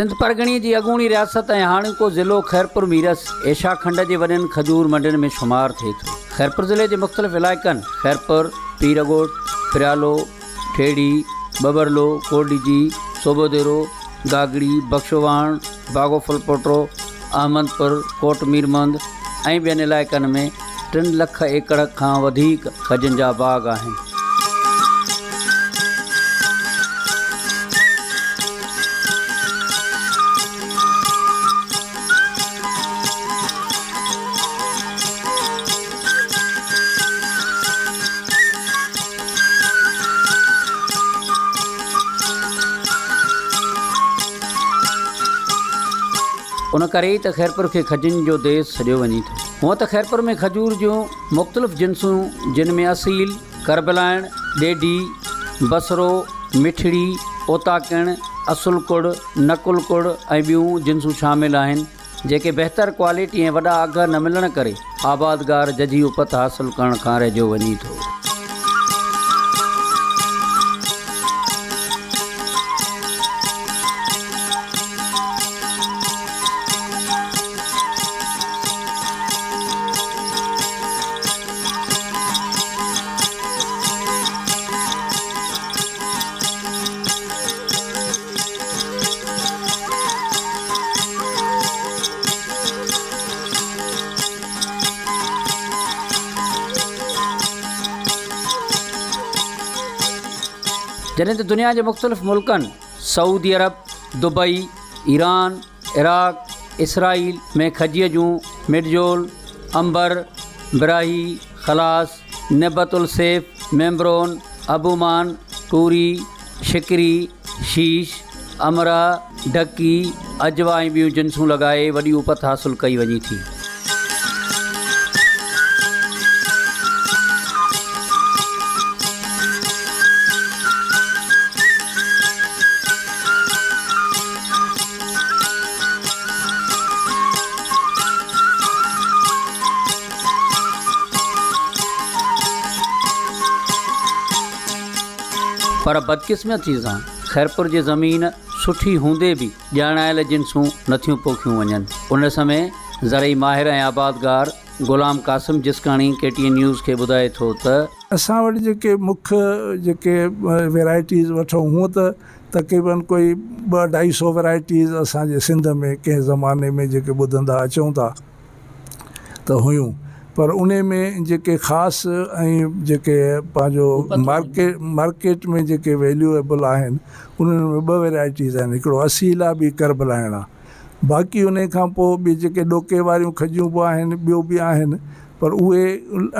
सिंध परगणी जी अॻूणी रियासत ऐं हाणोको ज़िलो ख़ैरपुर मीरस एशिया खंड जे वॾनि खजूर मंडियुनि में शुमार थिए थो। ख़ैरपुर ज़िले जे मुख़्तलिफ़ इलाइक़नि ख़ैरपुर, पीरगोट, फिरालो, ठेड़ी, बबरलो, कोडीजी, सोबोदेरो, गागड़ी, बख्शोवाण, बागोफल पोटो, अहमदपुर, कोट मीरमंद ऐं ॿियनि इलाइक़नि में 3 लख एकड़ खां वधीक खजनि जा बाग़ आहिनि। उन करे ई त ख़ैरपुर खे खजनि जो देश सॾियो वञे थो। हूअं त ख़ैरपुर में खजूर जूं मुख़्तलिफ़ जिन्सूं जिन में असील, करबलाइण, ॾेढी, बसरो, मिठड़ी, ओताकिण, असुलकुड़, नकुलकुड़ ऐं ॿियूं जिन्सूं शामिल आहिनि जेके बहितर क्वालिटी ऐं वॾा अघ न मिलण करे आबादगार जजी उपत हासिलु करण खां रहिजियो वञे थो। जॾहिं त दुनिया जे मुख़्तलिफ़ मुल्कनि सऊदी अरब, दुबई, ईरान, इराक, इसराइल में खजीअ जूं मिडजोल, अंबर, बिराही, खलास, निबतुल सेफ, मेम्ब्रोन, अबूमान, टूरी, शिकरी, शीश, अमरा, ढकी, अजवा ऐं ॿियूं जिन्सूं लॻाए वॾी उपत हासिलु कई वञे थी। पर बदकिस्मती सां ख़ैरपुर जी ज़मीन सुठी हूंदे बि ॼाणायल जिन्सूं नथियूं पोखियूं वञनि। उन समय ज़रई माहिर ऐं आबादगार ग़ुलाम क़ासिम जिसकाणी KTN न्यूज़ खे ॿुधाए थो त असां वटि जेके मुख्य जेके वैराइटीज़ वठूं हूअं त तक़रीबन कोई 200-250 वैराइटीज़ असांजे सिंध में कंहिं ज़माने में जेके ॿुधंदा अचूं था त हुयूं, पर उन में जेके ख़ासि ऐं जेके पंहिंजो मार्केट में जेके वैल्यूएबल आहिनि उन्हनि में 2 वैराइटीज़ आहिनि। हिकिड़ो असील आहे, ॿी करबलाइण आहे। बाक़ी उन खां पोइ ॿी जेके ॾोके वारियूं खजियूं बि आहिनि, ॿियूं बि आहिनि, पर उहे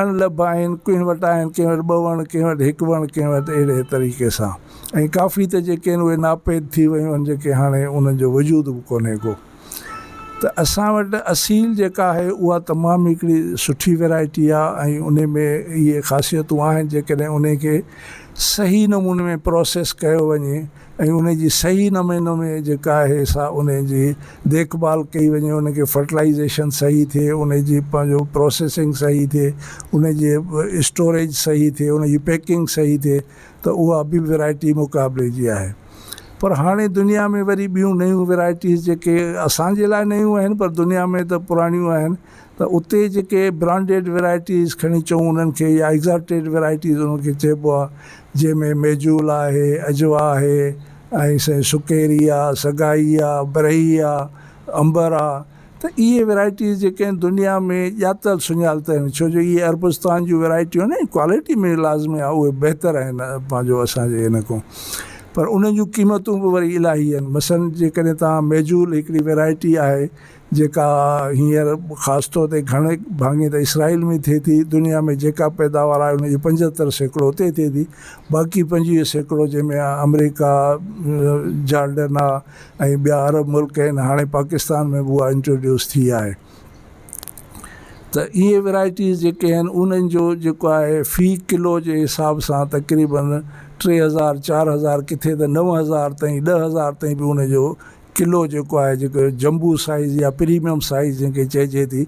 अनलभ आहिनि। कंहिं वटि आहिनि, कंहिं वटि 2 वण, कंहिं वटि 1 वण, कंहिं वटि अहिड़े तरीक़े सां। ऐं काफ़ी त जेके आहिनि उहे नापेद थी वियूं आहिनि जेके हाणे उन्हनि जो वजूद बि कोन्हे को। त असां वटि असील जेका आहे उहा तमामु हिकिड़ी सुठी वैराइटी आहे ऐं उन में इहे ख़ासियतूं आहिनि। जेकॾहिं उन खे सही नमूने में प्रोसेस कयो वञे ऐं उन जी सही नमूने में जेका आहे सा उन जी देखभाल कई वञे, उन खे फर्टिलाइज़ेशन सही थिए, उन जी पंहिंजो प्रोसेसिंग सही थिए, उन जी स्टोरेज सही थिए, उन जी पैकिंग सही थिए, त उहा बि वैराइटी मुक़ाबले जी आहे। पर हाणे दुनिया में वरी ॿियूं नयूं वैराइटीज़ जेके असांजे लाइ नयूं आहिनि पर दुनिया में त पुराणियूं आहिनि, त उते जेके ब्रांडेड वैराइटीज़ खणी चऊं उन्हनि खे या एक्ज़ॉटिक वैराइटीज़ उन्हनि खे चइबो आहे, जंहिंमें मेजूल आहे, अजवा आहे ऐं सुकेरी आहे, सगाई आहे, बरही आहे, अंबर आहे। त इहे वैराइटीज़ जेके आहिनि दुनिया में ॼातल सुञातल आहिनि, छो जो इहे अरबस्तान जूं वैराइटियूं आहिनि, क्वालिटी में लाज़मी आहे उहे बहितर आहिनि पंहिंजो असांजे हिन खां, पर उन जूं क़ीमतूं बि वरी इलाही आहिनि। मसलन जेकॾहिं तव्हां मेजूल हिकिड़ी वैराइटी आहे जेका हींअर ख़ासि तौर ते घणे भाङे त इसराइल में थिए थी, दुनिया में जेका पैदावार आहे उनजी 75% उते थिए थी, बाक़ी 25% जंहिंमें अमेरिका, जॉर्डन आहे ऐं ॿिया अरब मुल्क आहिनि। हाणे पाकिस्तान में बि उहा इंट्रोड्यूस थी आहे। त इहे वैराइटीज़ जेके आहिनि उन्हनि जो जेको आहे फ़ी किलो जे हिसाब सां तक़रीबन 3000-4000, किथे त 9000 ताईं 10000 ताईं बि उनजो किलो जेको आहे, जेको जंबू साइज़ या प्रीमियम साइज़ जंहिंखे चइजे थी।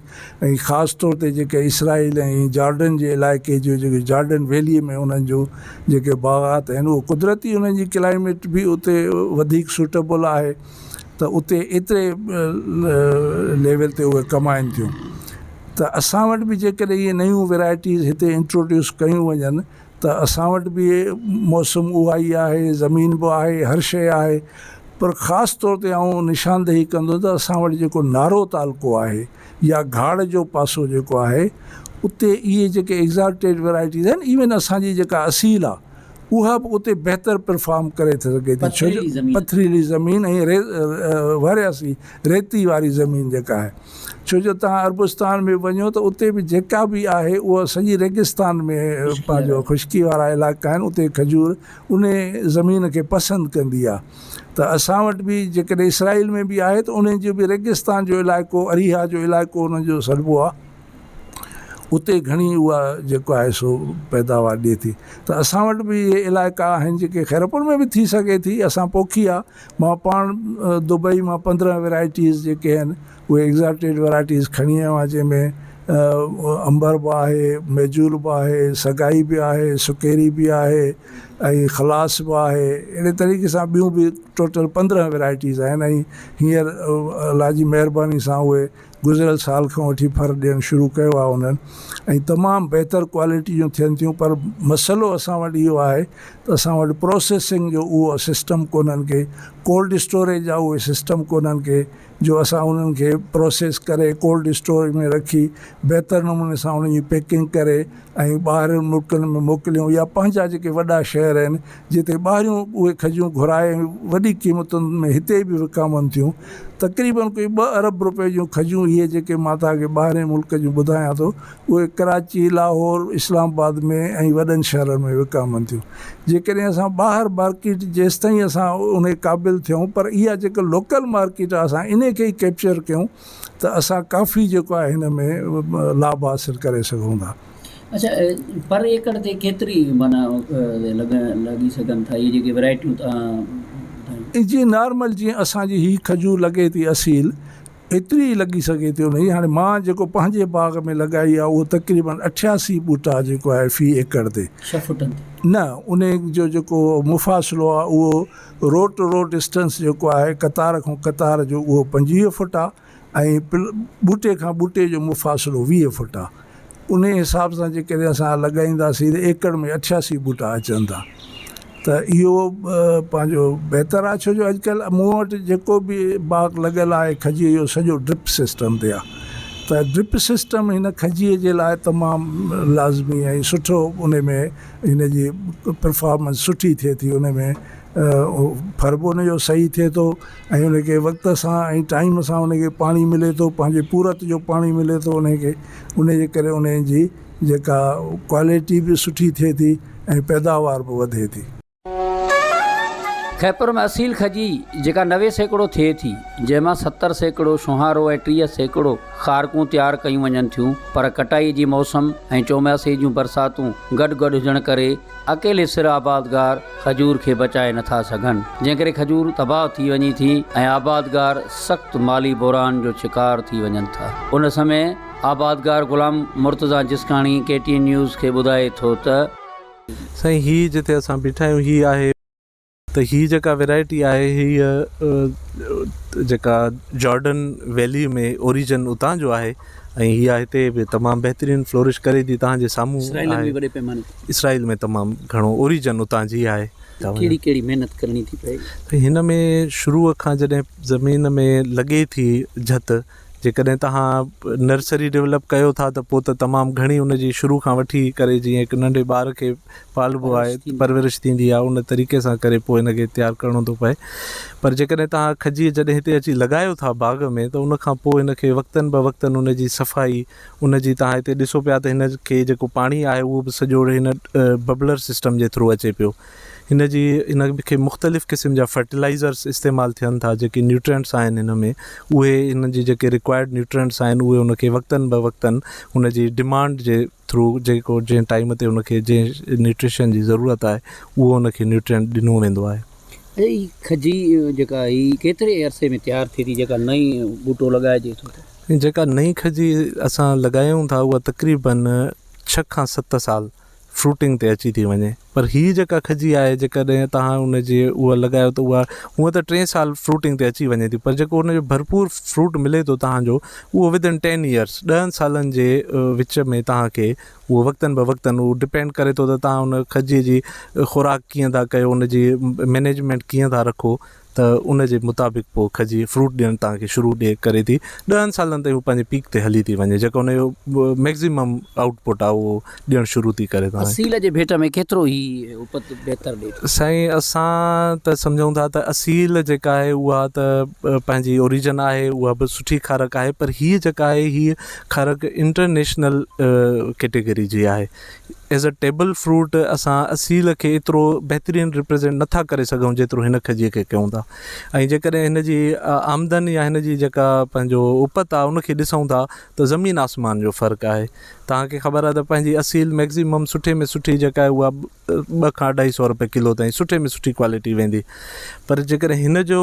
ऐं ख़ासि तौर ते जेके इसराइल ऐं जॉर्डन जे इलाइक़े जो जेके जॉर्डन वैलीअ में उन्हनि जो जेके बाग़ात आहिनि, उहो कुदरती उन्हनि जी क्लाइमेट बि उते वधीक सूटेबल आहे त उते एतिरे लेवल ते उहे कमाइनि थियूं। त असां वटि बि जेकॾहिं इहे नयूं वैराइटीज़ हिते इंट्रोड्यूस कयूं वञनि त असां वटि बि मौसम उहा ई आहे, ज़मीन बि आहे, हर शइ आहे। पर ख़ासि तौर ते आउं निशानदेही कंदो त असां वटि जेको नारो तालको आहे या घाड़ जो पासो जेको आहे उते इहे जेके एग्ज़ॉल्टेड वैराइटीज़ आहिनि, इवन असांजी जेका असील आहे उहा बि उते बहितर परफॉर्म करे थी सघे थी। छो जो पथरीली ज़मीन ऐं वरियासी रेती वारी ज़मीन जेका आहे, छो जो तव्हां अरबस्तान में वञो त उते बि जेका बि आहे उहा सॼी रेगिस्तान में पंहिंजो ख़ुश्की वारा इलाइक़ा आहिनि, उते खजूर उन ज़मीन खे पसंदि कंदी आहे। त असां वटि बि जेकॾहिं इसराइल में बि आहे त उन जो बि रेगिस्तान जो इलाइक़ो, अरीहा जो इलाइक़ो उनजो सॾिबो आहे, उते घणी उहा जेको आहे सो पैदावार ॾिए थी। त असां वटि बि इहे इलाइक़ा आहिनि जेके खैरपुर में बि थी सघे थी। असां पोखी आहे, मां पाण दुबई मां 15 वैराइटीज़ जेके आहिनि उहे एग्ज़ॉल्टेड वैराइटीज़ खणी आयो आहियां, जंहिंमें अंबर बि आहे, मेजूल बि आहे, सगाई बि आहे, सुकेरी बि आहे ऐं खलास बि आहे। अहिड़े तरीक़े सां ॿियूं बि टोटल 15 वैराइटीज़ आहिनि। ऐं हींअर अलाह जी महिरबानी सां उहे गुज़िरियल साल खां वठी फर ॾियणु शुरू कयो आहे उन्हनि, ऐं तमामु बहितर क्वालिटी जूं थियनि थियूं। पर मसइलो असां वटि इहो आहे त असां वटि प्रोसेसिंग जो उहो सिस्टम कोन्हनि के, कोल्ड स्टोरेज जा उहे सिस्टम कोन्हनि के जो असां उन्हनि खे प्रोसेस करे कोल्ड स्टोरेज में रखी बहितर नमूने सां उन जी पैकिंग करे ऐं ॿाहिरि मुल्कनि में मोकिलियूं, या पंहिंजा जेके वॾा शहर आहिनि जिते ॿाहिरियों उहे खजूं घुराए वॾी क़ीमतुनि में हिते बि विकामनि थियूं। तक़रीबन कोई 2 अरब रुपए जूं खजूं इहे जेके मां तव्हांखे ॿाहिरें मुल्क जूं ॿुधायां थो, उहे कराची, लाहौर, इस्लामाबाद में ऐं वॾनि शहरनि में विकामनि थियूं। जेकॾहिं असां ॿाहिरि मार्केट जेसि ताईं असां उन क़ाबिल थियूं, पर इहा जेका लोकल मार्केट आहे असां इन खे ई कैप्चर कयूं त असां काफ़ी जेको आहे हिन में लाभ हासिलु करे सघूं था। अच्छा, पर एकड़ ते केतिरी माना लॻी सघनि था इहे जेके वैराइटियूं जीअं नॉर्मल जीअं असांजी ही खजूर लॻे थी असील, एतिरी लॻी सघे थी उन जी। हाणे मां जेको पंहिंजे बाग़ में लॻाई आहे उहो तक़रीबन 88 ॿूटा जेको आहे फ़ी एकड़ ते। 6 फुटनि न, उन जो जेको मुफ़ासिलो आहे उहो रोड टू रोड डिस्टेंस जेको आहे कतार खां कतार जो उहो 25 फुट आहे ऐं ॿूटे खां ॿूटे जो मुफ़ासिलो 20 फुट आहे। उन हिसाब सां जेकॾहिं असां लॻाईंदासीं त एकड़ में 88 ॿूटा अचनि था। त इहो पंहिंजो बहितर आहे, छो जो अॼुकल्ह मूं वटि जेको बि बाग़ लॻियल आहे खजीअ जो सॼो ड्रिप सिस्टम ते आहे। त ड्रिप सिस्टम हिन खजीअ जे लाइ तमामु लाज़मी ऐं सुठो, उन में हिन जी परफॉर्मेंस सुठी थिए थी, उन में फर्ब उन जो सही थिए थो ऐं उनखे वक़्त सां ऐं टाइम सां उनखे पाणी मिले थो, पंहिंजे पूरत जो पाणी मिले थो उनखे। उन जे करे उन जी जेका क्वालिटी बि सुठी थिए थी ऐं पैदावार बि वधे थी। खैपुर में असील खजी जेका 90 सैकड़ो थिए थी, जंहिंमां 70 सैकड़ो शुहारो ऐं 30 सैकड़ो ख़ारकूं तयारु कयूं वञनि थियूं। पर कटाई जी मौसम ऐं चौमासे जूं बरसातूं गॾु गॾु हुजण करे अकेले सिर आबादगार खजूर खे बचाए नथा सघनि, जंहिं करे खजूर तबाह थी वञे थी ऐं आबादगार सख़्तु माली बहरान जो शिकार थी वञनि था। उन समय आबादगार ग़ुलाम मुर्तज़ा जिस्काणी KTN न्यूज़ खे ॿुधाए थो त साईं हीअ जिते असां बीठा आहियूं हीअ आहे त हीअ जेका वैराइटी आहे हीअ जेका जॉर्डन वैली में ओरिजिन उतां जो आहे ऐं हीअ हिते बि तमामु बहितरीनु फ्लोरिश करे थी। तव्हांजे साम्हूं इसराइल में तमामु घणो ओरिजिन उतां जी आहे। कहिड़ी महिनत करणी थी पए हिन में? शुरूअ खां जॾहिं ज़मीन में लॻे थी झत, जेकॾहिं तव्हां नर्सरी डेवलप कयो था त पोइ त तमामु घणी उनजी शुरू खां वठी करे जीअं हिकु नंढे ॿार खे पालबो आहे, परवरिश थींदी आहे, उन तरीक़े सां करे पोइ हिनखे तयारु करिणो थो पए। पर जेकॾहिं तव्हां खजीअ जॾहिं हिते अची लॻायो था बाग़ में त उनखां पोइ हिनखे वक़्तनि ब वक़्तनि उनजी सफ़ाई, उनजी तव्हां हिते ॾिसो पिया त हिनखे जेको पाणी आहे उहो बि सॼो हिन बबलर सिस्टम जे थ्रू अचे पियो। हिनखे मुख़्तलिफ़ क़िस्म जा फर्टिलाइज़र्स इस्तेमालु थियनि था, जेके न्यूट्रिएंट्स आहिनि हिन में, उहे हिन जी जेके रिक्वायर्ड न्यूट्रिएंट्स आहिनि उहे उनखे वक़्तनि ब वक़्तनि हुनजी डिमांड जे थ्रू जेको जंहिं टाइम ते उनखे जंहिं न्यूट्रिशन जी ज़रूरत आहे उहो उनखे न्यूट्रिएंट ॾिनो वेंदो आहे। खजी जेका ही केतिरे अरसे में तयारु थिए थी, जेका नई ॿूटो लॻाइजे थो? जेका नई खजी असां लॻायूं था उहा तक़रीबन 6 खां 7 साल फ्रूटिंग ते अची थी वञे। पर हीअ जेका खजी आहे जेकॾहिं तव्हां उनजी उहा लॻायो त उहा हूअं त 3 साल फ्रूटिंग ते अची वञे थी, पर जेको उनजो भरपूर फ्रूट मिले थो तव्हांजो उहो विदिन 10 ईयर्स 10 सालनि जे विच में तव्हांखे उहो वक़्तनि ब वक़्तनि उहो डिपेंड करे थो त तव्हां उन खजीअ जी ख़ुराक कीअं था कयो, उनजी मैनेजमेंट कीअं था रखो, त उन जे मुताबिक़ पोइ खजी फ्रूट ॾियणु तव्हांखे शुरू करे थी। 10 सालनि ताईं हू पंहिंजे पीक ते हली थी वञे, जेको उनजो मैक्सिमम आउटपुट आहे उहो ॾियणु शुरू थी करे। असील जे भेट में केतिरो ई उपत बहितर ॾिए थो? साईं असां त सम्झूं था त असील जेका आहे उहा त पंहिंजी ओरिजिन आहे, उहा बि सुठी खारक आहे, पर हीअ जेका आहे हीअ खारक इंटरनेशनल कैटेगरी जी आहे। एज़ अ टेबल फ्रूट असां असील खे एतिरो बहितरीनु रिप्रेज़ेंट नथा करे सघूं जेतिरो हिन खजीअ खे कयूं था। ऐं जेकॾहिं हिन जी आमदन या हिन जी जेका पंहिंजो उपत आहे उनखे ॾिसूं था त ज़मीन आसमान जो फ़र्क़ु आहे। तव्हांखे ख़बर आहे त पंहिंजी असील मैक्सिमम सुठे में सुठी जेका आहे उहा 200 खां 250 रुपए किलो ताईं सुठे में सुठी क्वालिटी वेंदी, पर जेकॾहिं हिन जो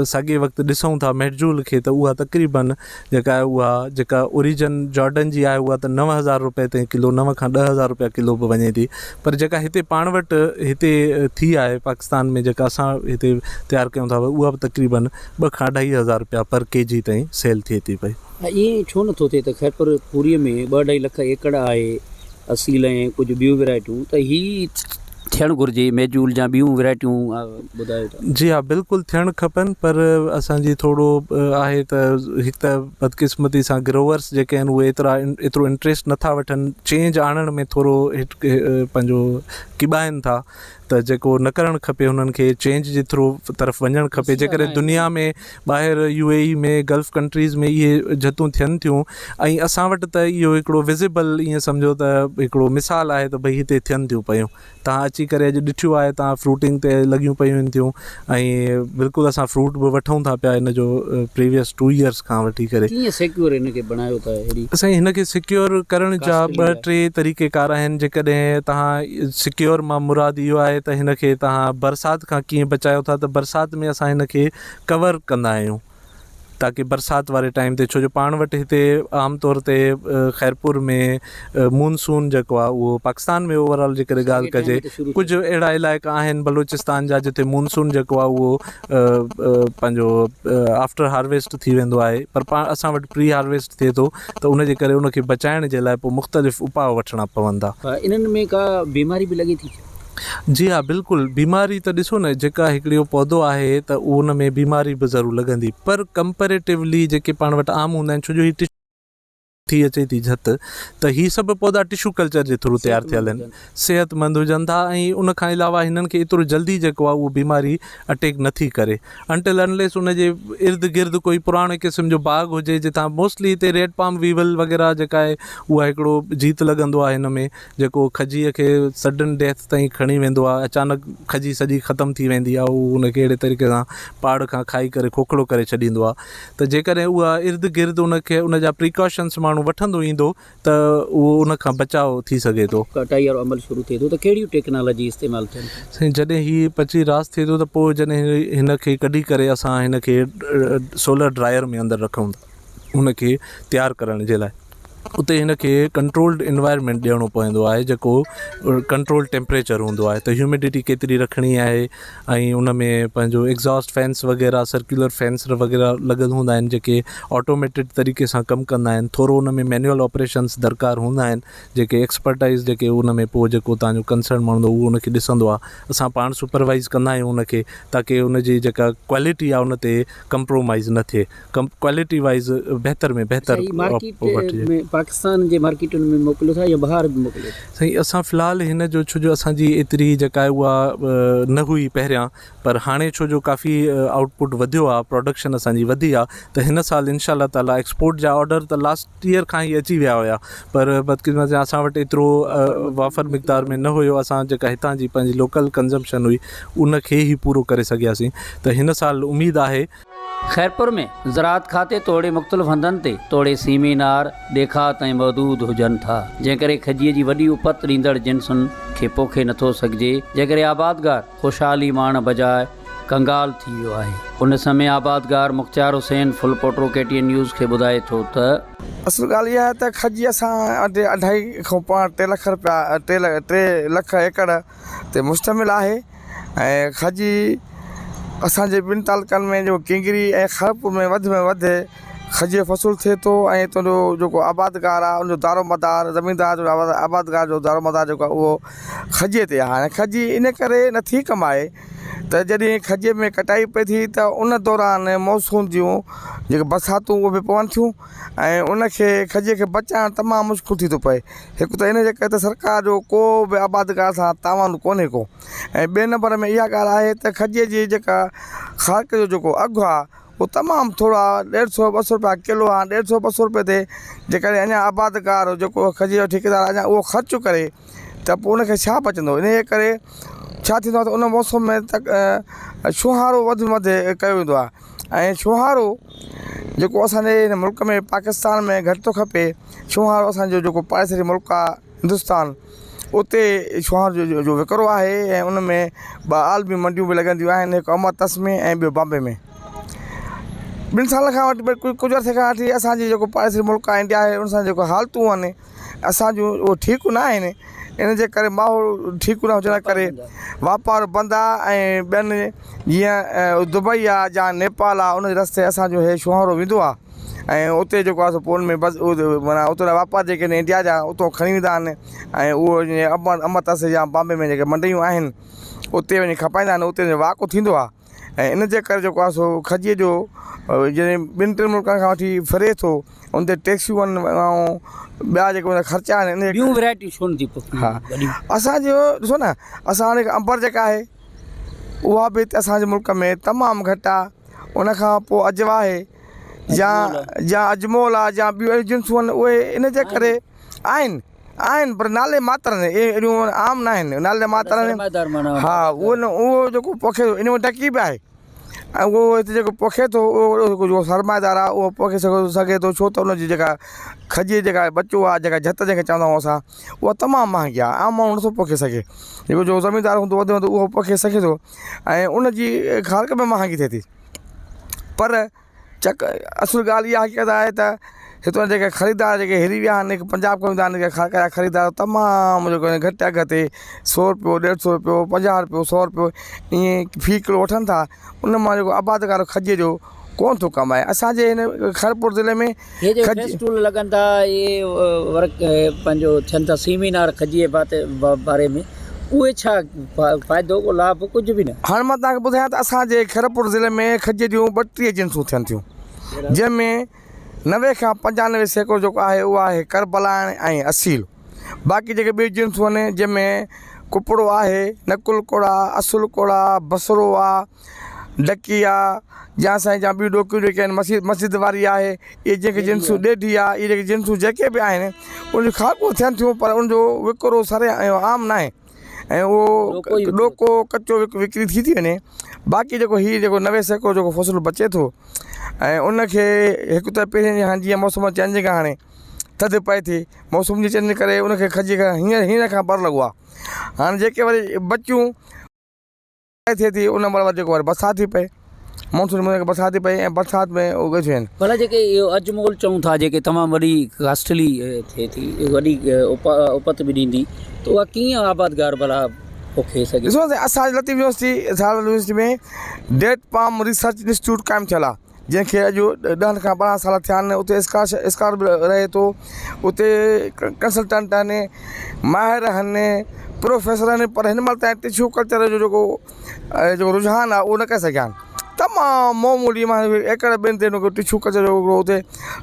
साॻिए वक़्तु ॾिसूं था मेडजूल खे त उहा तक़रीबन जेका आहे उहा जेका ओरिजिन जॉर्डन जी आहे उहा त 9000 रुपए ताईं किलो, 9 खां 10,000 रुपया किलो बि वञे थी। पर जेका हिते पाण वटि हिते थी आहे पाकिस्तान में जेका असां हिते तयारु कयूं था उहा बि तक़रीबन 2 खां 2.5 रुपया पर केजी ताईं सेल थिए थी पई। ईअं छो नथो थिए त ख़ैरपुर पूरीअ में 2-2.5 लख एकड़ आहे असील ऐं कुझु ॿियूं वैरायटियूं, त ही थियणु घुरिजे मेजूल या ॿियूं वैरायटियूं ॿुधायो था? जी हा, बिल्कुलु थियणु खपनि, पर असांजी थोरो आहे त हिकु त बदकिस्मती सां ग्रोवर्स जेके आहिनि उहे एतिरो इंट्रस्ट नथा वठनि, चेंज आणण में थोरो पंहिंजो किॿाइनि था, त जेको न करणु खपे हुननि खे चेंज जे थ्रू तरफ़ वञणु खपे। जेकॾहिं दुनिया में ॿाहिरि UAE में गल्फ कंट्रीज़ में इहे जतूं थियनि थियूं ऐं असां वटि त इहो हिकिड़ो विज़िबल ईअं सम्झो त हिकिड़ो मिसाल आहे त भई हिते थियनि थियूं पयूं। तव्हां अची करे अॼु ॾिठियो आहे तव्हां फ्रूटिंग ते लॻियूं पयूं आहिनि थियूं ऐं बिल्कुलु असां फ्रूट बि वठूं था पिया हिन जो प्रीवियस 2 ईयर्स खां वठी करे। कीअं सिक्योर हिनखे बणायो था? असां हिनखे सिक्योर करण जा 2-3 तरीक़ेकार आहिनि। जेकॾहिं तव्हां सिक्योर मां मुराद इहो आहे त हिनखे तव्हां बरसाति खां कीअं बचायो था, त बरसाति में असां हिनखे कवर कंदा आहियूं ताकी बरसाति वारे टाइम ते, छो जो पाण वटि हिते आमतौर ते ख़ैरपुर में मानसून जेको आहे उहो पाकिस्तान में ओवरऑल जेकॾहिं ॻाल्हि कजे कुझु अहिड़ा इलाइक़ा आहिनि बलूचिस्तान जा जिते मानसून जेको आहे उहो पंहिंजो आफ्टर हार्वेस्ट थी वेंदो आहे, पर असां वटि प्री हार्वेस्ट थिए थो, त उनजे करे उनखे बचाइण जे लाइ पोइ मुख़्तलिफ़ उपाउ वठणा पवंदा। इन्हनि में का बीमारी बि लॻे थी? जी हा, बिल्कुलु। बीमारी त ॾिसो न, जेका हिकिड़ो पौधो आहे त उन में बीमारी बि ज़रूरु लॻंदी, पर कंपेरेटिवली जेके पाण वटि आम हूंदा आहिनि, छो जो ही थी अचे थी झत, त ही सभु पौधा टिशू कल्चर जे थ्रू तयारु थियल आहिनि, सेहतमंद हुजनि था ऐं उन खां अलावा हिननि खे एतिरो जल्दी जेको आहे उहो बीमारी अटैक नथी करे अंटिल अनलेस उनजे इर्द गिर्द कोई पुराणे क़िस्म जो बाग़ हुजे जितां मोस्टली हिते रेड पाम वीवल वग़ैरह जेका आहे उहा हिकिड़ो जीत लॻंदो आहे हिन में, जेको खजीअ खे सडन डेथ ताईं खणी वेंदो आहे, अचानक खजी सॼी ख़तमु थी वेंदी आहे, उहो उनखे अहिड़े तरीक़े सां पाड़ खां खाई करे खोखड़ो करे छॾींदो आहे। त जेकॾहिं उहा इर्द गिर्द उनखे उनजा प्रिकॉशन्स माण्हू वठंदो ईंदो त उहो उन खां बचाव थी सघे थो। कटाई वारो अमल शुरू थिए थो त कहिड़ियूं टेक्नोलॉजी इस्तेमालु थियनि? साईं जॾहिं हीअ पची रास थिए थो त पोइ जॾहिं हिनखे कढी करे असां हिनखे सोलर ड्रायर में अंदरि रखूं था हुनखे तयारु करण जे लाइ, उते हिनखे कंट्रोल्ड इन्वायरमेंट ॾियणो पवंदो आहे जेको कंट्रोल टेम्परेचर हूंदो आहे, त ह्यूमिडिटी केतिरी रखणी आहे ऐं उन में पंहिंजो एग्ज़ॉस्ट फैंस वग़ैरह सर्कुलर फैंस वग़ैरह लॻल हूंदा आहिनि जेके ऑटोमेटिड तरीक़े सां कमु कंदा आहिनि। थोरो उन में मैनुअल ऑपरेशन्स दरकारु हूंदा आहिनि जेके एक्सपर्टाइज़ जेके उन में पोइ जेको तव्हांजो कंसर्न माण्हू उहो उनखे ॾिसंदो आहे, असां पाण सुपरवाइज़ कंदा आहियूं उनखे ताकी उनजी जेका क्वालिटी आहे उन ते कंप्रोमाइज़ न थिए, क्वालिटी वाइज़ बहितर में बहितर पाकिस्तान जे मार्केटुनि में मोकिलियो था या ॿाहिरि बि मोकिलियो? साईं असां फ़िलहालु हिन जो छो जो असांजी एतिरी जेका आहे उहा न हुई पहिरियां, पर हाणे छो जो काफ़ी आउटपुट वधियो आहे, प्रोडक्शन असांजी वधी आहे, त हिन साल इंशाअल्लाह ताला एक्सपोर्ट जा ऑर्डर त लास्ट ईयर खां ई अची विया हुया, पर बदकिस्मती असां वटि एतिरो वाफ़र मिक़दार में न हुयो, असां जेका हितां जी पंहिंजी लोकल कंज़म्पशन हुई उनखे ई पूरो करे सघियासीं। त हिन साल उमेदु आहे। ख़ैरपुर में ज़राअत खाते तोड़े मुख़्तलिफ़ हंधनि ते तोड़े सीमेनार ॾेखात ऐं मौजूदु हुजनि था, जंहिं करे खजीअ जी वॾी उपत ॾींदड़ जिन्सुनि खे पोखे नथो सघिजे, जंहिं करे आबादगार ख़ुशहाली माण बजाए कंगाल थी वियो आहे। उन समय आबादगार Mukhtiar Hussain full पोटरो KTN news खे ॿुधाए थो त असुल ॻाल्हि इहा आहे त खजी असां अढाई खां पाण 3 लख रुपया 3 लख एकड़ ते मुश्तमिल आहे ऐं खजी असांजे 2 तालुकनि में जो किंगरी ऐं खरपुर में वधि खजी जो फसुल थिए थो ऐं तुंहिंजो जेको आबादगार आहे उनजो दारोमदार ज़मीनदार जो आबादगार जो दारोमदार जेको आहे उहो खजीअ ते आहे। हाणे खजी इन करे नथी कमाए त जॾहिं खजीअ में कटाई पए थी त उन दौरान मौसूम जूं जेके बरसातूं उहे बि पवनि थियूं ऐं उनखे खजीअ खे बचाइणु तमामु मुश्किल थी थो पए। हिकु त इन जे करे त सरकार जो को बि आबादगार सां तावान कोन्हे को, ऐं ॿिए नंबर में इहा ॻाल्हि आहे त खजीअ जी जेका ख़ाक जो जेको अघु आहे वो तमामु थोरा 150-200 रुपया किलो आहे। 150-200 रुपये ते जेकॾहिं अञा आबादगार जेको खजी जो ठेकेदार अञा उहो ख़र्चु करे त पोइ उनखे छा बचंदो। इन जे करे छा थींदो आहे त उन मौसम में छुहारो वधि कयो वेंदो आहे ऐं छुहारो जेको असांजे हिन मुल्क में पाकिस्तान में घटि थो खपे। छुहारो असांजो जेको पाड़ेसरी मुल्क आहे हिंदुस्तान, उते छुहार जो विकिरो आहे ऐं उन में 2 आलमी मंडियूं बि लॻंदियूं आहिनि, हिकु अमृतसर में ऐं ॿियो बॉम्बे में। 2 साल खां वठी कुझु अर्से खां वठी असांजी जेको पाड़ेसरी मुल्क आहे इंडिया आहे उन सां जेको हालतूं आहिनि असांजूं उहो ठीकु न आहिनि। इन जे करे माहौल ठीकु न हुजण करे वापारु बंदि आहे ऐं ॿियनि जीअं दुबई आहे या नेपाल आहे उन रस्ते असांजो हे छुहारो वेंदो आहे ऐं उते जेको आहे पोइ उनमें बसि माना उते वापार जेके आहिनि इंडिया जा उतां खणी वेंदा आहिनि ऐं उहो जीअं अमृतसर या बॉम्बे में जेके मंडियूं आहिनि उते वञी खपाईंदा आहिनि, उते वाक़ु थींदो आहे। ऐं इन जे करे जेको आहे सो खजीअ जो जॾहिं 2-3 मुल्कनि खां वठी फिरे थो उन ते टैक्सियूं आहिनि ऐं ॿिया जेके उन ख़र्चा आहिनि ॿियूं वैरायटी छो नथी हा असांजो ॾिसो न असां हाणे अंबर जेका आहे उहा बि हिते असांजे मुल्क में तमामु घटि आहे। उनखां पोइ अजवा आहे या अजमोल आहे या ॿियूं अहिड़ियूं जिन्सूं आहिनि उहे इन जे करे आहिनि पर नाले मात्र आहिनि, अहिड़ियूं आम न आहिनि, नाले मात्र आहिनि। हा उहो जेको पोखे थो इन में टकी बि आहे ऐं उहो हिते जेको पोखे थो उहो जेको सरमाएदार आहे उहो पोखे सघे थो छो त उनजी जेका खजीअ जेका बचो आहे जेका झत जंहिंखे चवंदा आहियूं असां उहा तमामु महांगी आहे, आम माण्हू नथो पोखे सघे। जेको जो ज़मीनदार हूंदो वधि उहो पोखे सघे थो ऐं उनजी ख़ाक में महांगी थिए थी। पर असुल ॻाल्हि इहा हक़ीक़त आहे त हितां जेके ख़रीदार जेके हिरी विया आहिनि पंजाब खां वेंदा आहिनि ख़ाक जा ख़रीदार तमामु जेको घटि अघ ते 100 रुपयो 150 रुपयो 50 रुपयो 100 रुपयो ईअं फ़ी किलो वठनि था। उन मां जेको आबादगार खजीअ जो कोन थो कमाए। असांजे हिन खरपुर ज़िले में फेस्टिवल लॻनि था इहे वर्क पंहिंजो थियनि था सेमिनार खजीअ बारे में, उहे छा फ़ाइदो को लाभ कुझु बि न। हाणे मां तव्हांखे ॿुधायां त असांजे खरपुर ज़िले में खजीअ जूं 32 जिन्सूं थियनि थियूं जंहिंमें 90 खां 95% जेको आहे उहा आहे करबलाइण ऐं असील। बाक़ी जेके ॿियूं जिन्सूं आहिनि जंहिंमें कुपड़ो आहे, नकुल कोड़ा, असुल कोड़ा, बसरो आहे, डकी आहे या साईं या ॿियूं डोकियूं जेके आहिनि मस्जिद वारी आहे, इहे जेके जिन्सूं ॾेढी आहे, इहे जेके जिन्सूं जेके बि आहिनि उनजूं ख़ाकूं थियनि थियूं पर उनजो विकिरो सरे आम न आहे ऐं उहो ॾोको कचो विकिरी थी वञे। बाक़ी जेको हीउ जेको 90% जेको फ़सुलु बचे थो ऐं उनखे हिकु त पहिरीं हाणे जीअं मौसम चेंज खां हाणे थधि पए थी, मौसम जी चेंज करे उनखे खजी खां हींअर खां बर लॻो आहे। हाणे जेके वरी बचियूं थिए थी उन महिल जेको वरी बरसाति थी पए, मानसून में बरसाति थी पए ऐं बरसाति में उगे थियूं आहिनि। भला जेके इहो अजमोल चऊं था जेके तमामु वॾी कास्टली थिए थी, वॾी उपत बि ॾींदी, त उहा कीअं आबादगार भला पोखे सघे। ॾिसो असांजी लतीफ़ यूनिवर्सिटी में डेट पाम रिसर्च इंस्टीट्यूट क़ाइमु थियल आहे जंहिंखे अॼु 10 खां 12 साल थिया आहिनि। उते स्कार बि रहे थो, उते कंसल्टेंट आहिनि, माहिर आहिनि, प्रोफेसर आहिनि, पर हिन महिल ताईं टिश्यू कल्चर जो जेको रुझान आहे उहो न करे सघिया आहिनि। तमामु मामूली मां एकड़ ॿिनि ते हुनखे टिश्यू कल्चर जो उते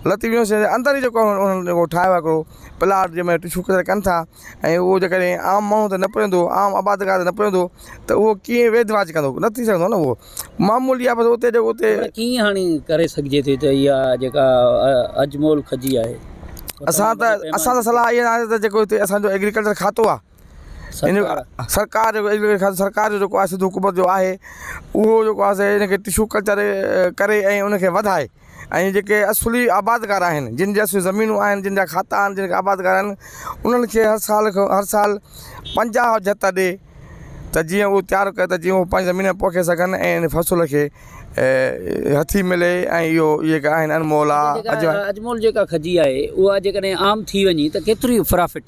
लतीफ़ यूनिवर्सिटी जे अंदरि ई जेको उन्हनि जेको ठाहियो आहे हिकिड़ो प्लाट जंहिंमें टिश्यू कल्चर कनि था ऐं उहो जेकॾहिं आम माण्हू ते न पवंदो, आम आबादगार ते न पवंदो त उहो कीअं वेदवाज कंदो, न थी सघंदो न। उहो मामूली आहे बसि उते जेको उते कीअं हाणे करे सघिजे थी त इहा जेका अजमोल खजी आहे। असां त सलाह इहा आहे त जेको हिते असांजो एग्रीकल्चर खातो आहे सरकार जो जेको आहे सिधो हुकूमत जो आहे उहो जेको आहे हिनखे टिश्यू कल्चर करे ऐं उनखे वधाए ऐं जेके असुली आबादगार आहिनि जिन जी असुली ज़मीनूं आहिनि, जिन जा खाता आहिनि, जिन खे आबादगार आहिनि, उन्हनि खे हर साल 50 झत ॾे त त जीअं उहो तयारु कयो त जीअं उहो पंहिंजी ज़मीन में पोखे सघनि ऐं इन फसल खे हथी मिले ऐं इहो इहे आहिनि अनमोल आहे अजमोल जेका खजी आहे उहा जेकॾहिं आम थी वञे त केतिरी प्रॉफिट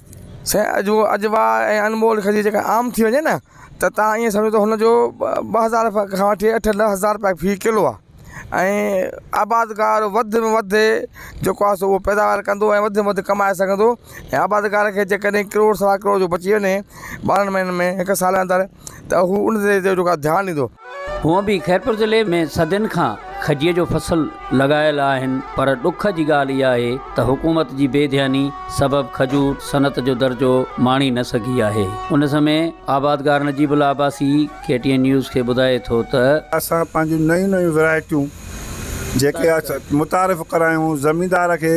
साईं अजवा ऐं अनमोल खजी जेका आम थी वञे न त तव्हां ईअं सम्झो त हुनजो 2,000 खां वठी 8-10,000 रुपया फी किलो आहे ऐं आबादगार वधि में वधि जेको आहे सो उहो पैदावार कंदो ऐं वधि में वधि कमाए सघंदो ऐं आबादगार खे जेकॾहिं करोड़ 1.25 करोड़ जो बची वञे 12 महीननि में 1 साल अंदरि त हू उन ते जेको आहे ध्यानु ॾींदो। हूअं बि खैरपुर ज़िले में सदियुनि खां खजीअ जो फसल लॻायल आहिनि पर ॾुख जी ॻाल्हि इहा आहे त हुकूमत जी बेध्यानी सबबु खजूर सनत जो दर्जो माणी न सघी आहे। उन समय आबादगार नजीबुल आबासी KTN न्यूज़ खे ॿुधाए थो त असां पंहिंजूं नयूं नयूं वैरायटियूं जेके मुतारिफ़ करायूं ज़मींदार खे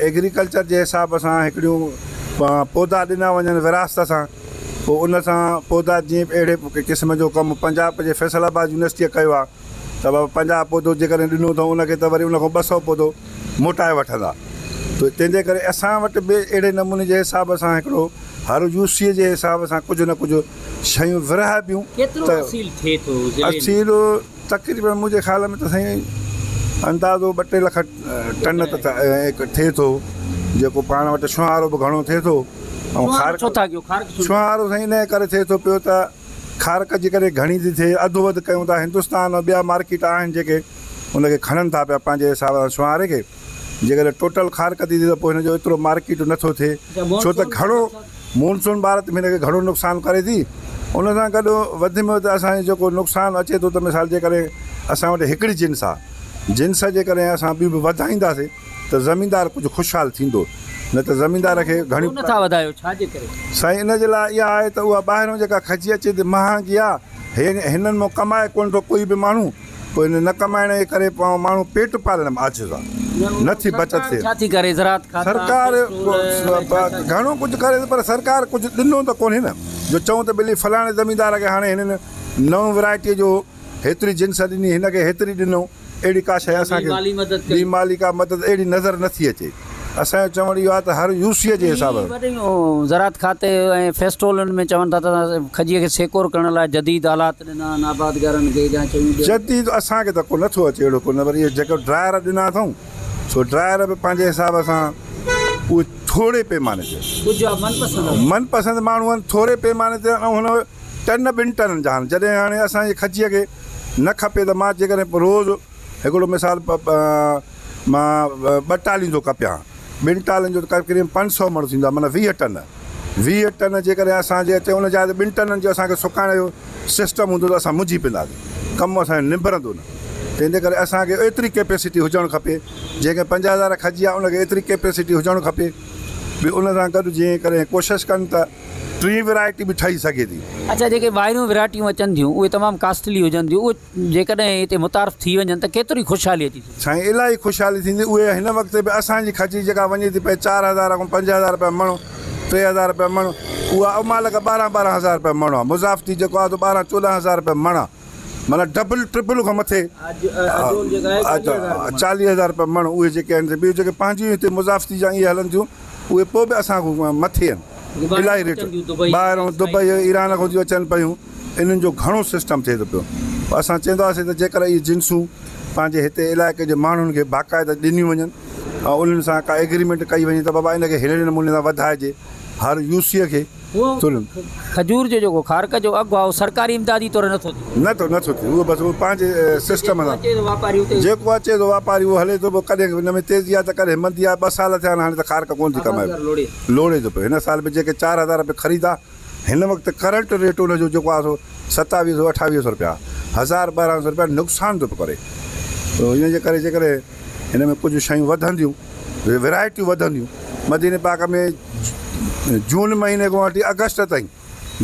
एग्रीकल्चर जे हिसाब सां हिकिड़ियूं पौधा ॾिना वञनि विरासत सां पोइ उन सां पौधा जीअं अहिड़े क़िस्म जो कमु पंजाब जे फैसलाबाद यूनिवर्सिटीअ कयो आहे त बाबा 50 पौधो जेकॾहिं ॾिनो अथऊं उनखे त वरी उनखां 200 पौधो मोटाए वठंदा त तंहिंजे करे असां वटि बि अहिड़े नमूने जे हिसाब सां हिकिड़ो हर यूसीअ जे हिसाब सां कुझु न कुझु शयूं विरहाइबियूं त असील तक़रीबन मुंहिंजे ख़्याल में त साईं अंदाज़ो 2-3 लख टन त थिए थो जेको पाण वटि छुहारो बि घणो थिए थो ऐं छुहारो साईं इन करे थिए थो पियो त खारक जे करे घणी थी थिए अधु वधि कयूं था हिंदुस्तान ऐं ॿिया मार्केट आहिनि जेके उनखे खणनि था पिया पंहिंजे हिसाब सां छुहारे खे जेकॾहिं टोटल खारक थी थिए त पोइ हिनजो एतिरो मार्केट नथो थिए छो त घणो मानसून भारत में हिनखे घणो नुक़सानु करे थी उन सां गॾु वधि में वधि असांजो जेको नुक़सानु अचे थो त मिसाल जे करे असां वटि हिकिड़ी जिन्स आहे जिन्स जे करे असां ॿियूं बि वधाईंदासीं त ज़मीनदार कुझु ख़ुशहाल थींदो न त ज़मीनदार खे घणी साईं इन जे लाइ इहा आहे त उहा ॿाहिरों जेका खजी अचे थी महांगी आहे हिननि मां कमाए कोन थो कोई बि माण्हू पोइ हिन न कमाइण जे करे माण्हू पेट पालण में आजिज़ आहे नथी बचत थिए सरकार घणो कुझु करे पर सरकार कुझु ॾिनो त कोन्हे न जो चऊं त भली फलाणे ज़मीनदार खे हाणे हिननि नओं वैरायटीअ जो हेतिरी जिन्स ॾिनी हिनखे हेतिरी ॾिनो अहिड़ी का शइ असांखे ॿी माली का मदद अहिड़ी नज़र नथी अचे असांजो चवण इहो आहे त हर यूसीअ जे हिसाब सां ज़रात खाते ऐं फेस्टोलनि में चवनि था त खजीअ खे सेकोर करण लाइ जदीद आलात ॾिना आबादगारनि खे जदीद असांखे त को नथो अचे अहिड़ो कोन वरी इहे जेको ड्रायर ॾिना अथऊं सो ड्रायर बि पंहिंजे हिसाब सां उहे थोरे पैमाने ते मनपसंदि माण्हू आहिनि थोरे पैमाने ते ऐं हुन 2 टन जा आहिनि जॾहिं हाणे असांजे खजीअ खे न खपे त मां जेकॾहिं रोज़ु हिकिड़ो मिसाल मां 2 टालियूं थो कपियां 2 टालियुनि जो तक़रीबन 500 मण थींदो आहे माना 20 टन जे करे असांजे अचे उन जा 2 टननि जो असांखे सुकाइण जो सिस्टम हूंदो त असां मुंझी पवंदासीं कमु असांजो निबरंदो न तंहिंजे करे असांखे एतिरी कैपेसिटी हुजणु खपे जंहिंखे 50,000 खजी आहे उनखे एतिरी कैपेसिटी हुजणु खपे बि उन सां गॾु जीअं करे कोशिशि कनि त 3 वैरायटी बि ठही सघे थी। अच्छा जेके ॿाहिरियूं वैरायटियूं अचनि थियूं उहे तमामु कास्टली हुजनि थियूं उहे जेकॾहिं हिते मुतारिफ़ थी वञनि त केतिरी ख़ुशहाली अची थी साईं इलाही ख़ुशहाली थींदी उहे हिन वक़्तु बि असांजी खजी जेका वञे थी पए 4,000 खां 5,000 रुपया मण 3,000 रुपया मण उहा अमाल खां 12,000 रुपया मण आहे मुज़ाफ़ती जेको आहे त 12-14,000 रुपया मण आहे माना डबल ट्रिपल खां मथे 40,000 रुपया मण उहे जेके आहिनि ॿियूं जेके पंहिंजियूं हिते मुज़ाफ़ती जा इहे हलनि थियूं उहे पोइ बि असांखां मथे आहिनि इलाही रेट ॿाहिरों दुबई ईरान खां थियूं अचनि पियूं इन्हनि जो घणो सिस्टम थिए थो पियो असां चवंदासीं त जेकर इहे जिन्सूं पंहिंजे हिते इलाइक़े जे माण्हुनि खे बाक़ाइदा ॾिनियूं वञनि ऐं उन्हनि सां का एग्रीमेंट कई वञे त बाबा इनखे हिन नमूने सां वधाइजे हर यूसीअ खे खजूर जो जेको खारक जो अघु आहे उहो सरकारी इमदादी तौरु नथो थिए उहो बसि उहो पंहिंजे सिस्टम सां जेको अचे थो वापारी उहो हले थो पोइ कॾहिं हिन में तेज़ी आहे त कॾहिं मंदी आहे 2 साल थिया आहिनि हाणे त खारक कोन थी कमाए लोड़े थो पियो हिन साल बि जेके 4,000 रुपया ख़रीदा हिन वक़्तु करंट रेट उनजो जेको आहे सो 2700-2800 रुपया 1,000-1,200 रुपया नुक़सानु थो करे इन जे करे जेकॾहिं हिन में कुझु शयूं वधंदियूं वैरायटियूं वधंदियूं मदीने पाक में जून महीने खां वठी अगस्त ताईं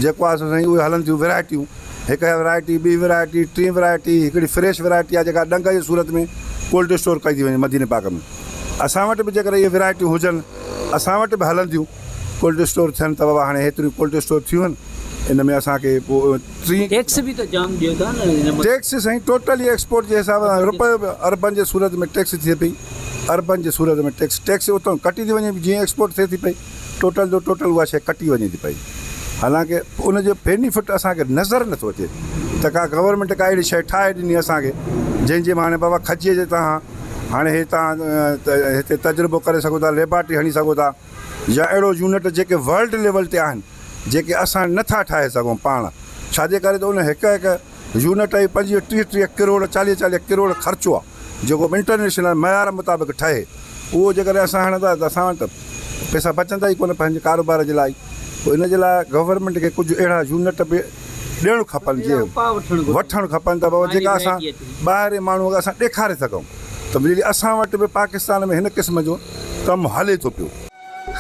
जेको आहे साईं उहे हलनि थियूं वैरायटियूं हिकु वैरायटी ॿी वैरायटी 3 वैरायटी हिकिड़ी फ्रेश वैरायटी आहे जेका डंग जी सूरत में कोल्ड स्टोर कई थी वञे मदीने पाक में असां वटि बि जेकर इहे वैरायटियूं हुजनि असां वटि बि हलनि थियूं कोल्ड स्टोर थियनि त बाबा हाणे हेतिरियूं कोल्ड स्टोर थियूं आहिनि इन में असांखे पोइ टैक्स बि त जाम ॾियो था न टैक्स साईं टोटली एक्सपोर्ट जे हिसाब सां रुपयो अरबनि जे सूरत में टैक्स थिए पई अरबनि जे सूरत में टैक्स उतां कटी थी वञे जीअं एक्सपोर्ट थिए थी पई टोटल जो टोटल उहा शइ कटी वञे थी पई हालांकि उन जो बेनिफिट असांखे नज़र नथो अचे त का गवर्नमेंट का अहिड़ी शइ ठाहे ॾिनी असांखे जंहिंजे मां हाणे बाबा खजीअ जे तव्हां हाणे हे तव्हां हिते तजुर्बो करे सघो था, लेबॉरेटरी हणी सघो था, या अहिड़ो यूनिट जेके वर्ल्ड लेवल ते आहिनि जेके असां नथा ठाहे सघूं पाण। छाजे करे त उन हिकु हिकु यूनिट जी 25-30 करोड़ 40-40 करोड़ ख़र्चो आहे जेको इंटरनेशनल मयार मुताबिक़ ठहे। उहो जेकॾहिं असां हणंदा त असां वटि पैसा बचंदा ई कोन पंहिंजे कारोबार जे लाइ। पोइ इन जे लाइ गवर्नमेंट खे कुझु अहिड़ा यूनिट बि ॾियणु खपनि जीअं वठणु खपनि त बाबा जेका असां ॿाहिरि माण्हू असां ॾेखारे सघूं त जॾहिं असां वटि बि पाकिस्तान में हिन क़िस्म जो कमु हले थो पियो।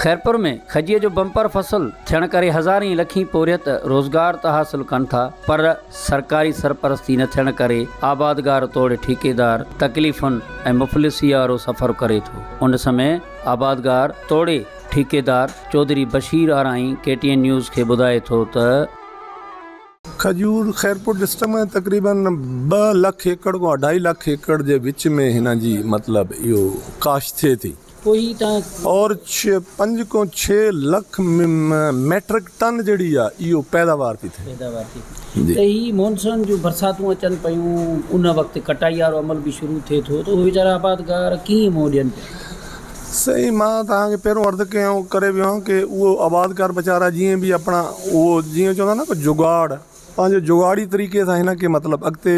खैरपुर में खजीअ जो बम्पर फसल थियण करे हज़ारें लखी पोरियत रोज़गार त हासिल कनि था, पर सरकारी सरपरस्ती न थियण करे आबादगार तोड़े ठेकेदार तकलीफ़ुनि ऐं मुफ़लिसी वारो सफ़र करे थो। उन समय आबादगार तोड़े ठेकेदार चौधरी बशीर आराई KTN न्यूज़ खे ॿुधाए थो त खजूर खैरपुर डिस्ट्रिक्ट में तकरीबन 2 लाख एकड़ को 2.5 लाख एकड़ जे विच में हिन जी मतिलबु इहो काश्त थिए थी और 5 को 6 लाख मैट्रिक टन जड़ी आहे इहो पैदावार थी थिए। त ही मॉनसून जो बरसातूं अचनि पियूं उन वक़्तु कटाई वारो अमल बि शुरू थिए थो त उहे वीचारा आबादगार कीअं मोह ॾियनि पिया? सही मां तव्हांखे पहिरियों अर्ज़ु कयो करे वियो आहियां की उहो आबादकार वीचारा जीअं बि अपना उहो जीअं चवंदा न को जुगाड़ पंहिंजो जुगाड़ी तरीक़े सां हिन खे मतिलबु अॻिते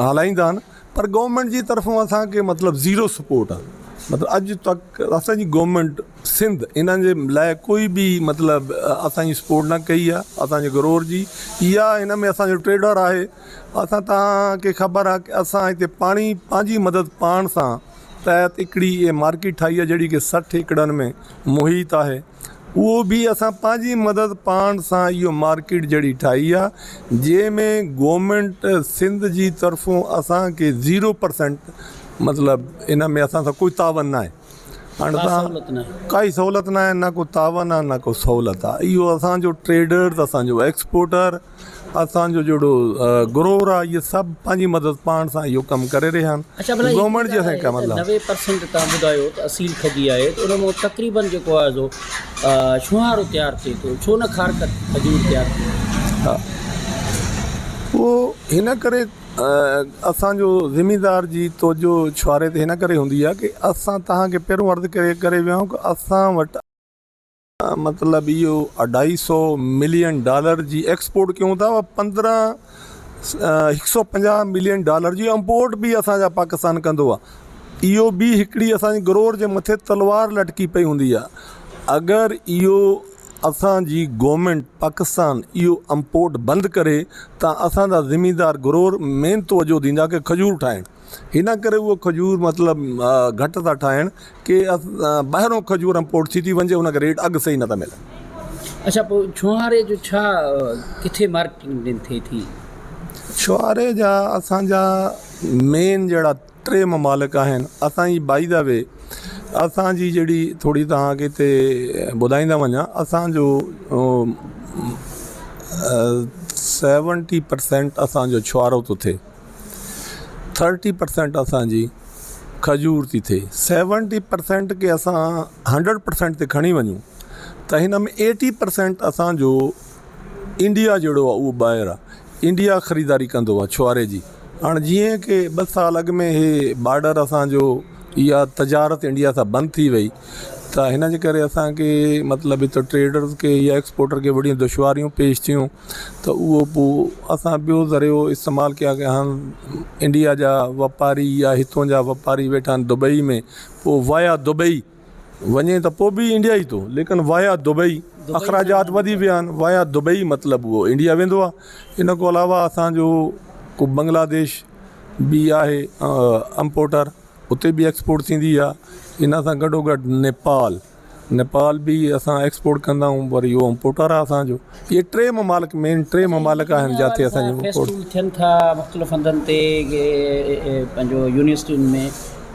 हलाईंदा आहिनि, पर गवर्नमेंट जी तरफ़ां असांखे मतिलबु ज़ीरो सपोर्ट आहे। मतिलबु अॼु तक असांजी गवर्नमेंट सिंध इन्हनि जे लाइ कोई बि मतिलबु असांजी सपोर्ट न कई आहे। असांजे गरोर जी इहा हिन में असांजो ट्रेडर आहे, असां तव्हांखे ख़बर आहे की असां हिते पाणी पंहिंजी मदद पाण सां तहत हिकिड़ी इहा मार्केट ठाही आहे जहिड़ी की 60 एकड़नि में मुहित आहे। उहो बि असां पंहिंजी मदद पाण सां इहो मार्केट जहिड़ी ठाही आहे जंहिंमें गवर्नमेंट सिंध जी तरफ़ां असांखे 0% मतिलबु इन में असां सां कोई तावन न आहे। हाणे तव्हां काई सहूलियत न आहे, न को तावन आहे न को सहूलियत आहे। इहो असांजो ट्रेडर्स, असांजो एक्सपोर्टर, असांजो जहिड़ो ग्रोवर आहे, इहे सभु पंहिंजी मदद पाण सां इहो कमु करे रहिया आहिनि। गवर्नमेंट जी असांखे कमु 90% तव्हां ॿुधायो त असील खजी आहे त उन में तक़रीबन जेको आहे जो छुहारो तयारु थिए थो, छो न खारकत खजूर तयारु थिए? हा, उहो हिन करे असांजो ज़िमीदार जी तवजो छुहारे ते हिन करे हूंदी आहे की असां तव्हांखे पहिरियों अर्ज़ु करे विया आहियूं की असां वटि मतिलबु इहो $250 मिलियन जी एक्सपोर्ट कयूं था, 150 मिलियन जी इम्पोर्ट बि असांजा पाकिस्तान कंदो आहे। इहो बि हिकिड़ी असांजी गरोर जे मथे तलवार लटकी पई हूंदी आहे। अगरि इहो असांजी गवर्नमेंट पाकिस्तान इहो इम्पोर्ट बंदि करे त असांजा ज़िमीदार गरोर मेन तवजो ॾींदा की खजूर ठाहिण। हिन करे उहो खजूर मतिलबु घटि था ठाहिनि की ॿाहिरों खजूर इम्पोर्ट थी वञे, हुनखे रेट अघु सही नथा मिलनि। अच्छा, पोइ छुहारे जो छा किथे मार्केटिंग थिए थी? छुहारे जा असांजा मेन जहिड़ा 3 ममालिक आहिनि। असांजी बाई द वे असांजी जहिड़ी थोरी तव्हांखे हिते ॿुधाईंदा वञा, असांजो 70% असांजो छुहारो थो थिए, 30% असांजी खजूर थी थिए। 70% खे असां 100% ते खणी वञूं त हिन में 80% असांजो इंडिया जहिड़ो आहे उहो ॿाहिरि आहे, इंडिया ख़रीदारी कंदो आहे छुहारे जी। हाणे जीअं की 2 साल अॻु में हे बॉर्डर असांजो इहा तजारत इंडिया सां बंदि थी वई त हिन जे करे असांखे मतिलबु हिते ट्रेडर्स खे या एक्सपोर्टर खे वॾियूं दुश्वारियूं पेश थियूं त उहो पोइ असां ॿियो ज़रियो इस्तेमालु कया की हाणे इंडिया जा वापारी या हितां जा वापारी वेठा आहिनि दुबई में, पोइ वाया दुबई वञे त पोइ बि इंडिया ई थो, लेकिन वाया दुबई अख़राजात वधी विया आहिनि। वाया दुबई मतिलबु उहो इंडिया वेंदो आहे। इन खां अलावा असांजो को बांग्लादेश बि आहे इम्पोर्टर, उते बि एक्सपोर्ट थींदी आहे। इन सां गॾोगॾु नेपाल बि असां एक्सपोर्ट कंदा आहियूं, वरी उहो इम्पोर्टर आहे असांजो। इहे 3 ममालिक मेन 3 ममालिक आहिनि जिते असांजो फेस्टिवल थियनि था मुख़्तलिफ़ हंधनि ते पंहिंजो यूनिवर्सिटियुनि में,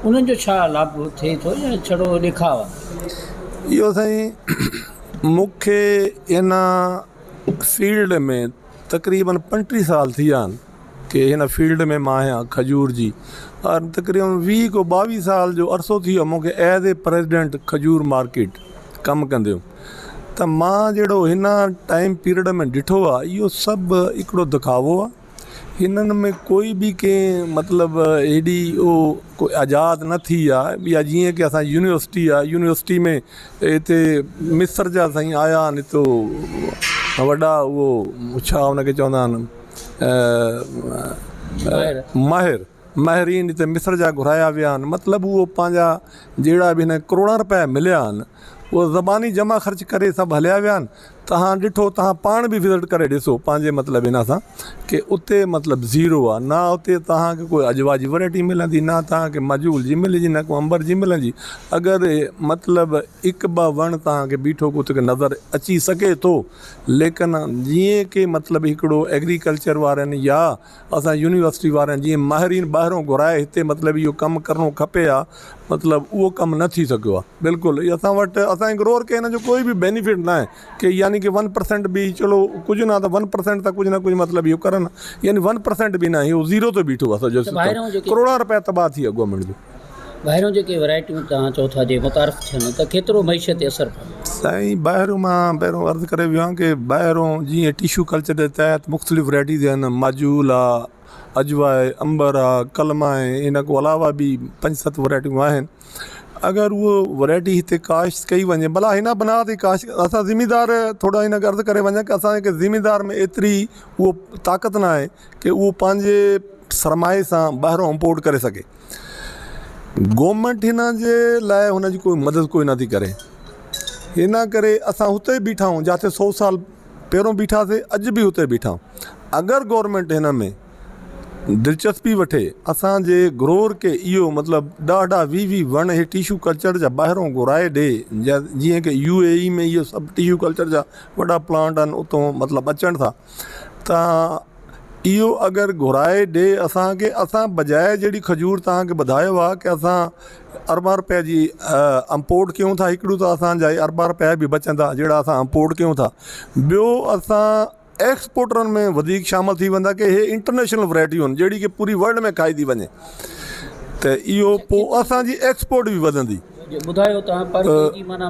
उन्हनि जो छा लाभ थिए थो या छड़ो ॾेखावा? इहो साईं मूंखे इन फील्ड में तक़रीबन 35 साल थी विया आहिनि कि हिन फील्ड में मां आहियां खजूर जी, और तक़रीबन 20 को 22 साल जो अरसो थी वियो मूंखे एज़ ए प्रेसिडेंट खजूर मार्केट कमु कंदे। त मां जहिड़ो हिन टाइम पीरियड में ॾिठो आहे इहो सभु हिकिड़ो दिखावो आहे। हिननि में कोई बि कंहिं मतिलबु हेॾी कोई आज़ाद न थी आहे। या जीअं की असां यूनिवर्सिटी आहे, यूनिवर्सिटी में हिते मिस्र जा साईं आया आहिनि हितो वॾा उहो छा हुनखे चवंदा आहिनि माहिरीन हिते मिस्र जा घुराया विया आहिनि। मतिलबु उहो पंहिंजा जहिड़ा बि हिन करोड़ रुपया मिलिया आहिनि उहो ज़बानी जमा ख़र्च करे सभु हलिया विया आहिनि। तव्हां ॾिठो, तव्हां पाण बि विज़िट करे ॾिसो पंहिंजे मतिलबु हिन सां की उते मतिलबु ज़ीरो आहे। न उते तव्हांखे कोई अजवा जी वैरायटी मिलंदी, न तव्हांखे मजूल जी मिलंदी, न को अंबर जी मिलंदी। अगरि मतिलबु हिकु ॿ वण तव्हांखे बीठो को उते नज़र अची सघे थो, लेकिन जीअं की मतिलबु हिकिड़ो एग्रीकल्चर वारनि या असां यूनिवर्सिटी वारनि जीअं माहिरीन ॿाहिरों घुराए हिते मतिलबु इहो कमु करिणो खपे आहे, मतिलबु उहो कमु न थी सघियो आहे। बिल्कुलु असां वटि असांजे ग्रोअर खे हिन जो कोई बि बेनिफिट न आहे की यानी कि 1% बि चलो कुझु न त 1% त कुझु न कुझु मतिलबु इहो करनि, यानी 1% बि न, इहो ज़ीरो ते बीठो आहे सॼो सिस्टम। करोड़ रुपया तबाह थी विया गवर्नमेंट जो। ॿाहिरों जेके वैरायटियूं तव्हां चओ था जे मुतारफ़ थियनि त केतिरो मईशत ते असरु पवंदो? साईं ॿाहिरों मां पहिरियों अर्ज़ु करे वियो आहियां की ॿाहिरों जीअं टिशू कल्चर जे तहत मुख़्तलिफ़ वैराइटीज़ आहिनि, माजूल आहे, अजवा आहे, अंबर आहे, कलमा आहे, इन खां अलावा बि 5-7 वैराइटियूं आहिनि। अगरि उहो वैराइटी हिते काश्त कई वञे, भला हिन बना ते काश्त असां ज़िमीदार थोरा हिन अर्ज़ु करे वञा की असांखे ज़िमीदार में एतिरी उहो ताक़त न आहे की उहो पंहिंजे सरमाए सां ॿाहिरों इम्पोर्ट करे सघे। गवर्नमेंट हिन जे लाइ हुनजी कोई मदद कोई नथी करे। हिन करे असां हुते बीठा आहियूं जिते 100 साल पहिरियों बीठासीं, अॼु बि हुते बीठा आहियूं। अगरि गवर्नमेंट हिन में दिलचस्पी वठे, असांजे ग्रोअर खे इहो मतिलबु 10-20 वण हे टिशू कल्चर जा ॿाहिरों घुराए ॾे, जीअं की UAE में इहो सभु टिशू कल्चर जा वॾा प्लांट आहिनि, उतां मतिलबु अचनि था, त इहो अगरि घुराए ॾे असांखे, असां बजाए जहिड़ी खजूर तव्हांखे ॿुधायो आहे की असां अरबा रुपया जी इम्पोर्ट कयूं था, हिकिड़ो त असांजा अरबा रुपया बि बचंदा जहिड़ा असां इम्पोर्ट कयूं था। ॿियो असां एक्सपोर्टरनि में वधीक शामिल थी वेंदा की हे इंटरनेशनल वैराइटियूं आहिनि जहिड़ी की पूरी वर्ल्ड में खाई थी वञे, त इहो पोइ असांजी एक्सपोर्ट बि वधंदी। ॿुधायो तव्हां पर केजी माना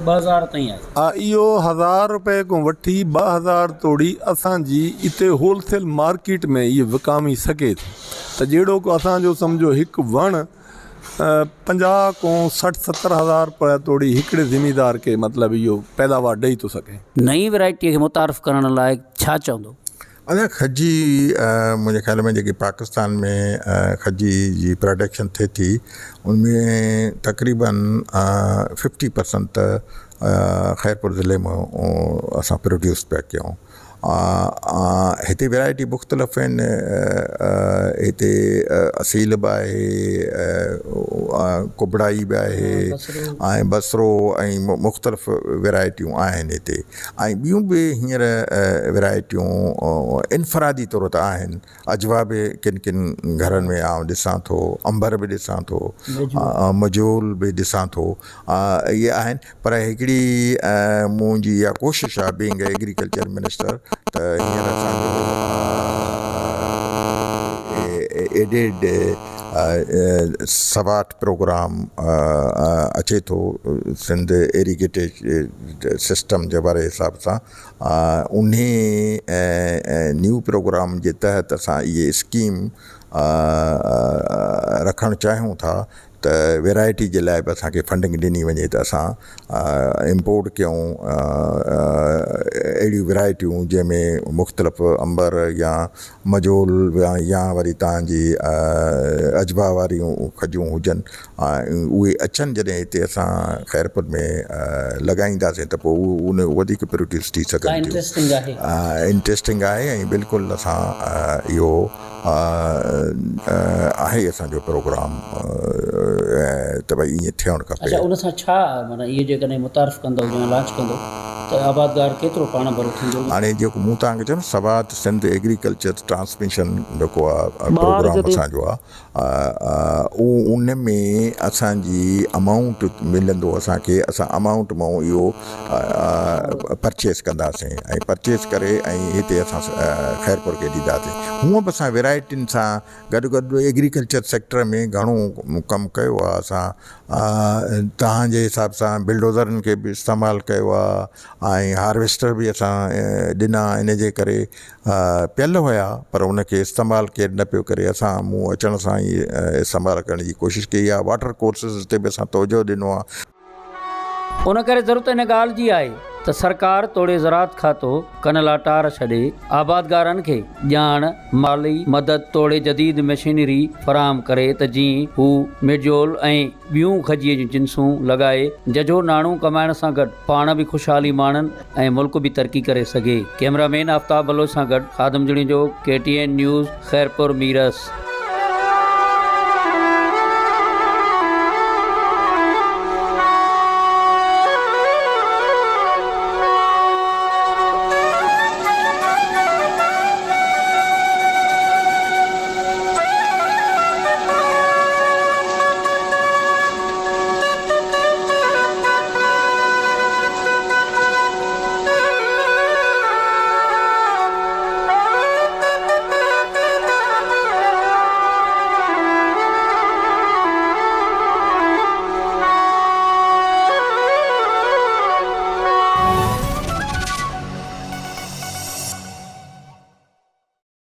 2000 ताईं आहे? हा, इहो 1000 रुपए खां वठी 2000 तोड़ी असांजी हिते होलसेल मार्केट में इहो विकामी सघे थी। त जहिड़ो को असांजो सम्झो हिकु वणु 50 खां 60-70 हज़ार रुपया तोड़ी हिकिड़े ज़िमीदार खे मतिलबु इहो पैदावार ॾेई थो सघे। नई वैरायटीअ खे मुतारफ़ करण लाइ छा चवंदो? अञा खजी मुंहिंजे ख़्याल में जेकी पाकिस्तान में खजी जी प्रोडक्शन थिए थी उनमें तक़रीबन 50% ख़ैरपुर ज़िले में असां प्रोड्यूस पिया कयूं। हिते वैराइटी मुख़्तलिफ़ आहिनि, हिते असील बि आहे, कुबड़ाई बि आहे, ऐं बसरो ऐं मुख़्तलिफ़ वैराइटियूं आहिनि हिते। ऐं ॿियूं बि हींअर वैराइटियूं इनफ़रादी तौर ते आहिनि। अजवा बि किन किन घरनि में आउं ॾिसां थो, अंबर बि ॾिसां थो, मजूल बि ॾिसां थो, इहे आहिनि। पर हिकिड़ी मुंहिंजी इहा कोशिशि आहे बीइंग एग्रीकल्चर मिनिस्टर त हींअर असांजो एडेड सवाट प्रोग्राम अचे थो सिंध इरीगेटेड सिस्टम जे वारे हिसाब सां। उन न्यू प्रोग्राम जे तहत असां इहे स्कीम रखणु चाहियूं था त वैराइटी जे लाइ बि असांखे फंडिंग ॾिनी वञे त असां इम्पोर्ट कयूं अहिड़ियूं वैराइटियूं जंहिंमें मुख़्तलिफ़ अंबर या मजोल या वरी तव्हांजी अजबा वारियूं खजियूं हुजनि, उहे अचनि जॾहिं हिते असां ख़ैरपुर में लॻाईंदासीं त पोइ उन वधीक प्रोड्यूस थी सघनि थियूं। इंट्रस्टिंग आहे ऐं बिल्कुलु असां इहो आहे असांजो प्रोग्राम त भई ईअं थियणु खपे। अच्छा, उन सां छा माना इहे जेकॾहिं मुतारफ़ कंदो या लॉन्च कंदो त आबादगार केतिरो पाण भरो थींदो? हाणे जेको मूं तव्हांखे चयो न सवात सिंध एग्रीकल्चर ट्रांसमिशन जेको आहे प्रोग्राम असांजो आहे, उन में असांजी अमाउंट मिलंदो असांखे, असां अमाउंट मां इहो परचेस कंदासीं ऐं परचेस करे ऐं हिते असां ख़ैरपुर खे ॾींदासीं। हूअं बि असां वैराइटियुनि सां गॾु गॾु एग्रीकल्चर सेक्टर में घणो कमु कयो आहे। असां तव्हांजे हिसाब सां बिल्डोज़रनि खे बि इस्तेमालु कयो आहे ऐं हार्वेस्टर बि असां ॾिना इन जे करे पियल हुया पर उनखे इस्तेमालु केरु न पियो करे। असां मूं अचण सां ई इस्तेमालु करण जी कोशिशि कई आहे। वाटर कोर्सिस ते बि असां तवजो ॾिनो आहे। उन करे ज़रूरत इन ॻाल्हि जी आहे त सरकार तोड़े ज़रात खातो कन लाटार छॾे आबादगारनि खे ॼाण माली मदद तोड़े जदीद मशीनरी फराहम करे त जीअं हू मिडजोल ऐं ॿियूं खजीअ जूं जिन्सूं लॻाए जजो नाणो कमाइण सां गॾु पाण बि ख़ुशहाली माणनि ऐं मुल्क बि तरक़ी करे सघे। कैमरामैन आफ्ताब बलोच सां गॾु खादम जुड़ी जो KTN न्यूज़ खैरपुर मीरस।